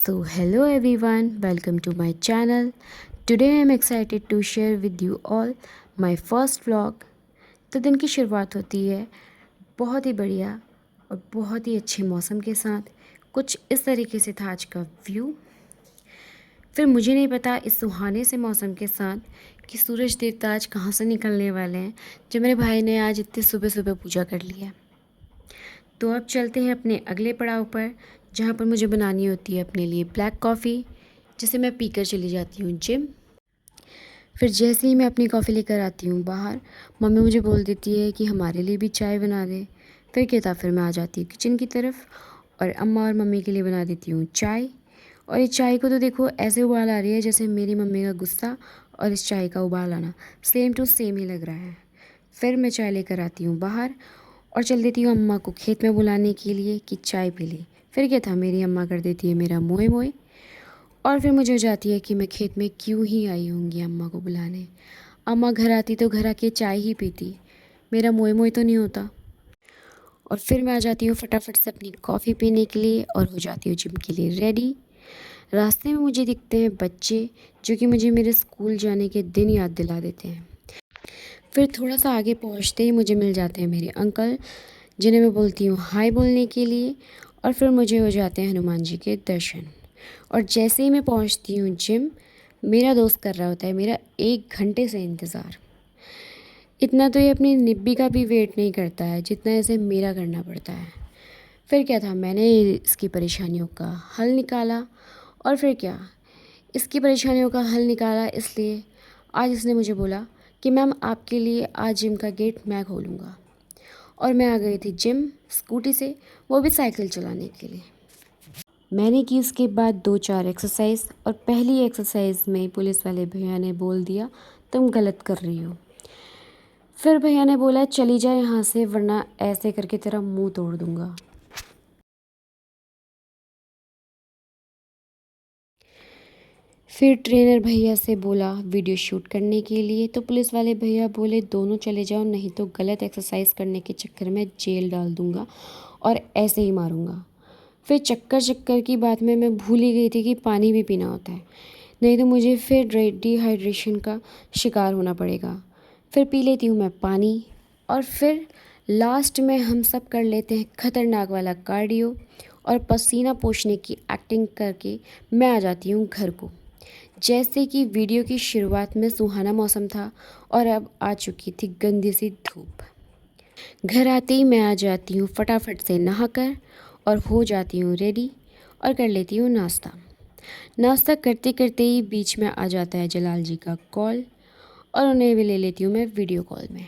So, hello everyone, welcome to my channel. Today I am excited to share with you all my first vlog. तो दिन की शुरुआत होती है बहुत ही बढ़िया और बहुत ही अच्छे मौसम के साथ। कुछ इस तरीके से था आज का व्यू। फिर मुझे नहीं पता इस सुहाने से मौसम के साथ कि सूरज देवता आज कहाँ से निकलने वाले हैं, जो मेरे भाई ने आज इतनी सुबह सुबह पूजा कर ली है। तो अब चलते हैं अपने अगले पड़ाव पर, जहाँ पर मुझे बनानी होती है अपने लिए ब्लैक कॉफ़ी, जिसे मैं पीकर चली जाती हूँ जिम। फिर जैसे ही मैं अपनी कॉफ़ी लेकर आती हूँ बाहर, मम्मी मुझे बोल देती है कि हमारे लिए भी चाय बना दे। फिर क्या था, फिर मैं आ जाती हूँ किचन की तरफ और अम्मा और मम्मी के लिए बना देती हूँ चाय। और इस चाय को तो देखो ऐसे उबाल आ रही है जैसे मेरी मम्मी का गुस्सा और इस चाय का उबाल आना सेम टू सेम ही लग रहा है। फिर मैं चाय लेकर आती हूँ बाहर और चल देती हूँ अम्मा को खेत में बुलाने के लिए कि चाय पी ले। फिर क्या था, मेरी अम्मा कर देती है मेरा मोए मोए और फिर मुझे हो जाती है कि मैं खेत में क्यों ही आई होंगी अम्मा को बुलाने। अम्मा घर आती तो घर आके चाय ही पीती, मेरा मोए मोए तो नहीं होता। और फिर मैं आ जाती हूँ फटाफट से अपनी कॉफ़ी पीने के लिए और हो जाती हूँ जिम के लिए रेडी। रास्ते में मुझे दिखते हैं बच्चे जो कि मुझे मेरे स्कूल जाने के दिन याद दिला देते हैं। फिर थोड़ा सा आगे पहुँचते ही मुझे मिल जाते हैं मेरे अंकल, जिन्हें मैं बोलती हूँ हाय बोलने के लिए। और फिर मुझे हो जाते हैं हनुमान जी के दर्शन। और जैसे ही मैं पहुँचती हूँ जिम, मेरा दोस्त कर रहा होता है मेरा 1 घंटे से इंतज़ार। इतना तो ये अपनी निब्बी का भी वेट नहीं करता है जितना इसे मेरा करना पड़ता है। फिर क्या था, मैंने इसकी परेशानियों का हल निकाला। और फिर क्या, इसकी परेशानियों का हल निकाला इसलिए आज इसने मुझे बोला कि मैम आपके लिए आज जिम का गेट मैं खोलूँगा। और मैं आ गई थी जिम स्कूटी से, वो भी साइकिल चलाने के लिए। मैंने की उसके बाद 2-4 एक्सरसाइज और पहली एक्सरसाइज में पुलिस वाले भैया ने बोल दिया तुम गलत कर रही हो। फिर भैया ने बोला चली जा यहाँ से वरना ऐसे करके तेरा मुंह तोड़ दूंगा। फिर ट्रेनर भैया से बोला वीडियो शूट करने के लिए, तो पुलिस वाले भैया बोले दोनों चले जाओ नहीं तो गलत एक्सरसाइज करने के चक्कर में जेल डाल दूंगा और ऐसे ही मारूंगा। फिर चक्कर चक्कर की बात में मैं भूल ही गई थी कि पानी भी पीना होता है, नहीं तो मुझे फिर डिहाइड्रेशन का शिकार होना पड़ेगा। फिर पी लेती हूँ मैं पानी और फिर लास्ट में हम सब कर लेते हैं खतरनाक वाला कार्डियो और पसीना पोंछने की एक्टिंग करके मैं आ जाती हूँ घर को। जैसे कि वीडियो की शुरुआत में सुहाना मौसम था और अब आ चुकी थी गंदी सी धूप। घर आते ही मैं आ जाती हूँ फटाफट से नहाकर और हो जाती हूँ रेडी और कर लेती हूँ नाश्ता। नाश्ता करते करते ही बीच में आ जाता है जलाल जी का कॉल और उन्हें भी ले लेती हूँ मैं वीडियो कॉल में।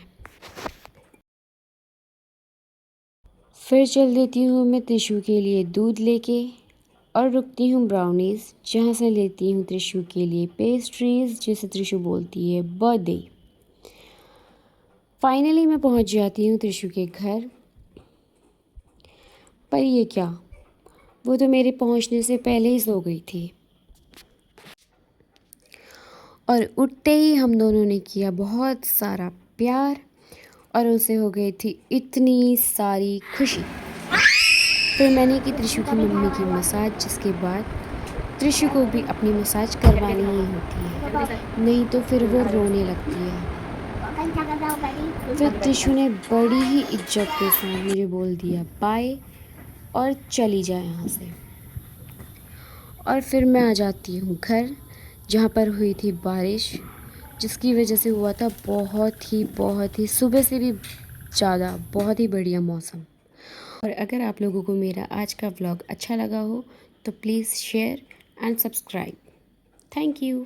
फिर चल देती हूँ मैं त्रिशु के लिए दूध लेके और रुकती हूँ ब्राउनीज़, जहाँ से लेती हूँ त्रिशु के लिए पेस्ट्रीज़, जिसे त्रिशु बोलती है बर्थडे। फाइनली मैं पहुँच जाती हूँ त्रिशु के घर। पर ये क्या, वो तो मेरे पहुँचने से पहले ही सो गई थी। और उठते ही हम दोनों ने किया बहुत सारा प्यार और उसे हो गई थी इतनी सारी खुशी। फिर मैंने की त्रिशु की मम्मी की मसाज, जिसके बाद त्रिशु को भी अपनी मसाज करवानी ही होती है, नहीं तो फिर वो रोने लगती है। फिर त्रिशु ने बड़ी ही इज्जत के साथ मुझे बोल दिया बाय और चली जाए यहाँ से। और फिर मैं आ जाती हूँ घर, जहाँ पर हुई थी बारिश, जिसकी वजह से हुआ था बहुत ही सुबह से भी ज़्यादा बहुत ही बढ़िया मौसम। और अगर आप लोगों को मेरा आज का व्लॉग अच्छा लगा हो तो please share and subscribe. Thank you.